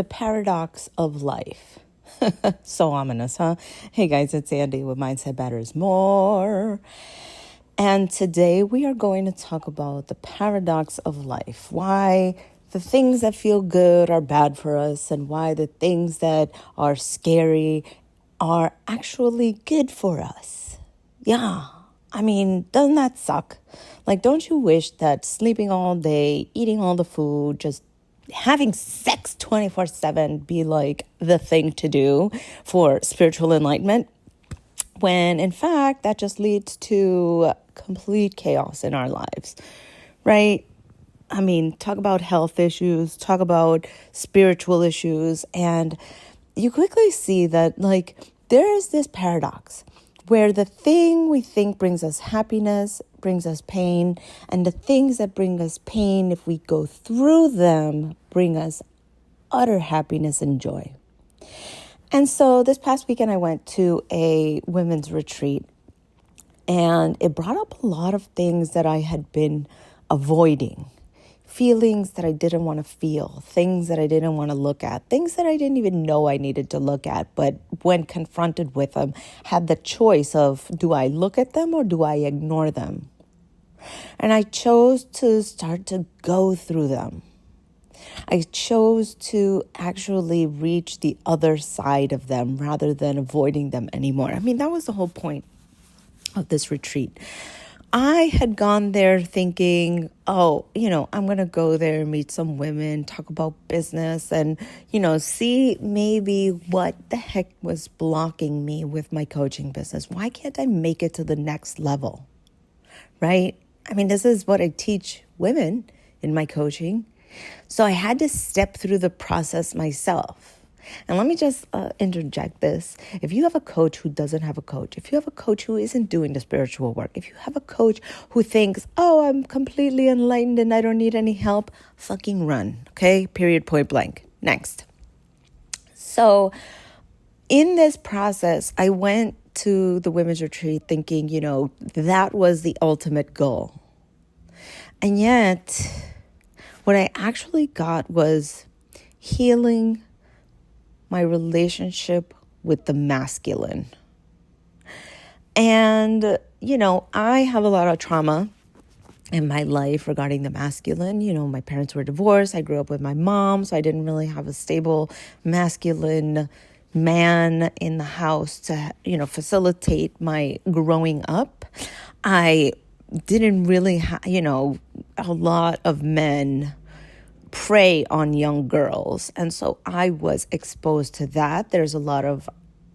The paradox of life. So ominous, huh? Hey guys, it's Andy with Mindset Matters More. And today we are going to talk about the paradox of life. Why the things that feel good are bad for us, and why the things that are scary are actually good for us. Yeah. I mean, doesn't that suck? Like, don't you wish that sleeping all day, eating all the food, just having sex 24/7 be like the thing to do for spiritual enlightenment? When in fact, that just leads to complete chaos in our lives, right? I mean, talk about health issues, talk about spiritual issues, and you quickly see that, like, there is this paradox where the thing we think brings us happiness brings us pain, and the things that bring us pain, if we go through them, bring us utter happiness and joy. And so this past weekend, I went to a women's retreat, and it brought up a lot of things that I had been avoiding. Feelings that I didn't want to feel, things that I didn't want to look at, things that I didn't even know I needed to look at, but when confronted with them, had the choice of, do I look at them or do I ignore them? And I chose to start to go through them. I chose to actually reach the other side of them rather than avoiding them anymore. I mean, that was the whole point of this retreat. I had gone there thinking, I'm going to go there and meet some women, talk about business, and, see maybe what the heck was blocking me with my coaching business. Why can't I make it to the next level? Right? I mean, this is what I teach women in my coaching. So I had to step through the process myself. And let me just interject this. If you have a coach who doesn't have a coach, if you have a coach who isn't doing the spiritual work, if you have a coach who thinks, I'm completely enlightened and I don't need any help, fucking run, okay? Period, point blank. Next. So in this process, I went to the women's retreat thinking, that was the ultimate goal. And yet, what I actually got was healing my relationship with the masculine. And, I have a lot of trauma in my life regarding the masculine. My parents were divorced. I grew up with my mom, so I didn't really have a stable masculine man in the house to, facilitate my growing up. I didn't really have, a lot of men prey on young girls. And so I was exposed to that. There's a lot of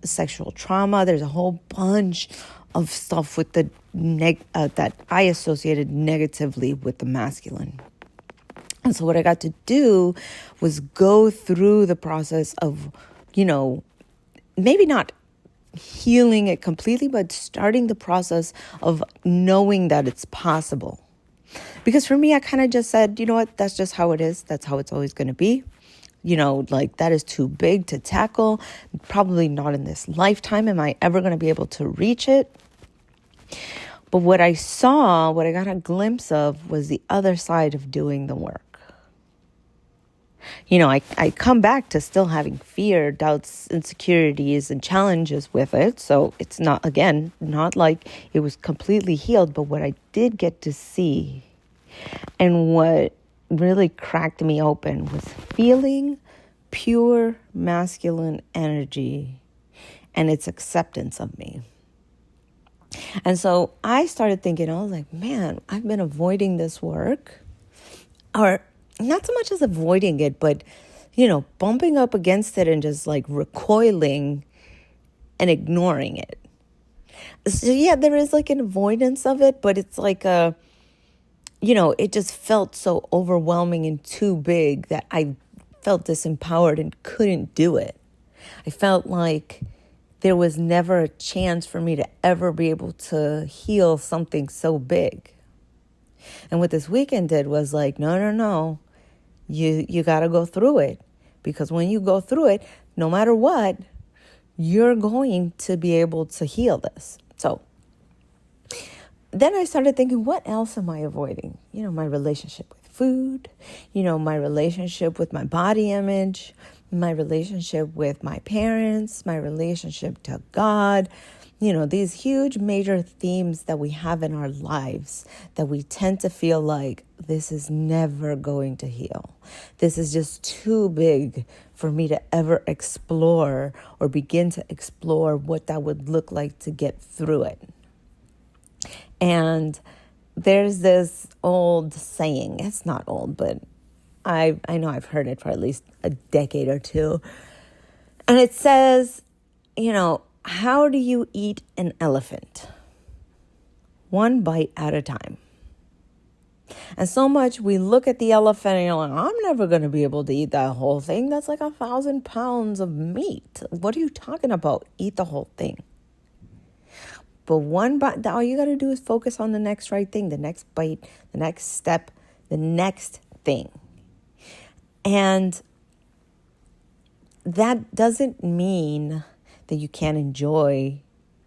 sexual trauma. There's a whole bunch of stuff with the that I associated negatively with the masculine. And so what I got to do was go through the process of, maybe not healing it completely, but starting the process of knowing that it's possible. Because for me, I kind of just said, you know what, that's just how it is. That's how it's always going to be. That is too big to tackle. Probably not in this lifetime am I ever going to be able to reach it. But what I got a glimpse of was the other side of doing the work. I come back to still having fear, doubts, insecurities, and challenges with it. So it's not like it was completely healed. But what I did get to see and what really cracked me open was feeling pure masculine energy and its acceptance of me. And so I started thinking, I was like, man, I've been avoiding this work, or not so much as avoiding it, but, bumping up against it and just like recoiling and ignoring it. So yeah, there is like an avoidance of it, but it's like it just felt so overwhelming and too big that I felt disempowered and couldn't do it. I felt like there was never a chance for me to ever be able to heal something so big. And what this weekend did was like, no. You got to go through it, because when you go through it, no matter what, you're going to be able to heal this. So then I started thinking, what else am I avoiding? My relationship with food, my relationship with my body image, my relationship with my parents, my relationship to God, these huge major themes that we have in our lives that we tend to feel like this is never going to heal. This is just too big for me to ever explore or begin to explore what that would look like to get through it. And there's this old saying, it's not old, but I know I've heard it for at least a decade or two. And it says, how do you eat an elephant? One bite at a time. And so much we look at the elephant and you're like, I'm never going to be able to eat that whole thing. That's like 1,000 pounds of meat. What are you talking about? Eat the whole thing. But one bite, all you got to do is focus on the next right thing, the next bite, the next step, the next thing. And that doesn't mean that you can't enjoy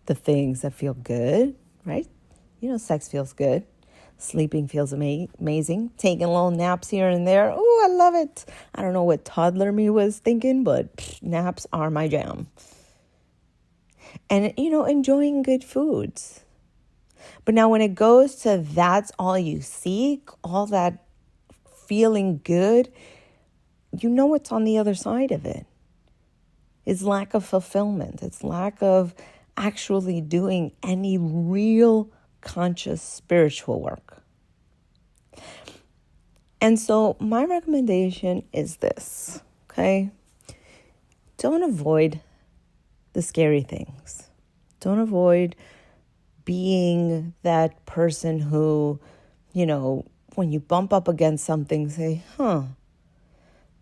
the things that feel good, right? Sex feels good. Sleeping feels amazing. Taking little naps here and there. Oh, I love it. I don't know what toddler me was thinking, but naps are my jam. And, enjoying good foods. But now when it goes to that's all you seek, all that feeling good, what's on the other side of it. It's lack of fulfillment. It's lack of actually doing any real conscious spiritual work. And so my recommendation is this, okay? Don't avoid the scary things. Don't avoid being that person who, when you bump up against something, say,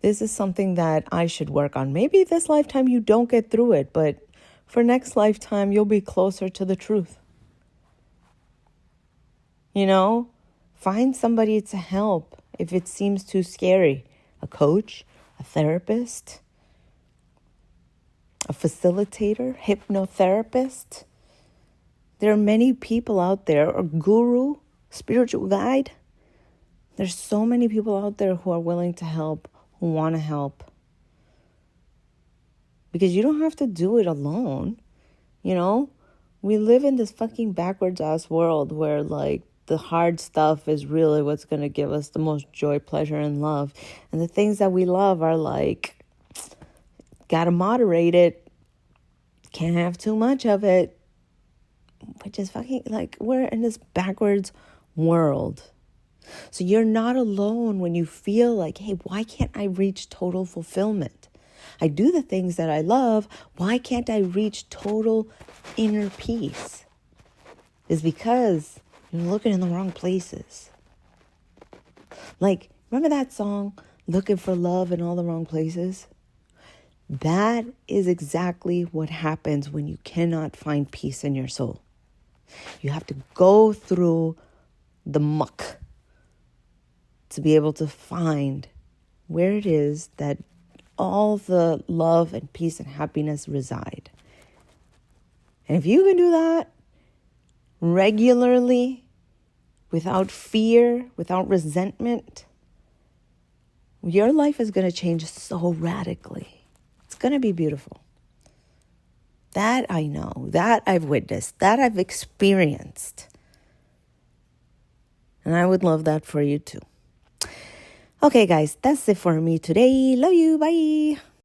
this is something that I should work on. Maybe this lifetime you don't get through it, but for next lifetime, you'll be closer to the truth. Find somebody to help if it seems too scary. A coach, a therapist, a facilitator, hypnotherapist. There are many people out there, a guru, spiritual guide. There's so many people out there who are willing to help, who want to help. Because you don't have to do it alone. We live in this fucking backwards ass world where the hard stuff is really what's going to give us the most joy, pleasure, and love. And the things that we love are gotta moderate it. Can't have too much of it. Which is fucking we're in this backwards world. So you're not alone when you feel like, hey, why can't I reach total fulfillment? I do the things that I love. Why can't I reach total inner peace? It's because you're looking in the wrong places. Remember that song, Looking for Love in All the Wrong Places? That is exactly what happens when you cannot find peace in your soul. You have to go through the muck to be able to find where it is that all the love and peace and happiness reside. And if you can do that regularly, without fear, without resentment, your life is going to change so radically. It's going to be beautiful. That I know, that I've witnessed, that I've experienced. And I would love that for you too. Okay, guys, that's it for me today. Love you. Bye.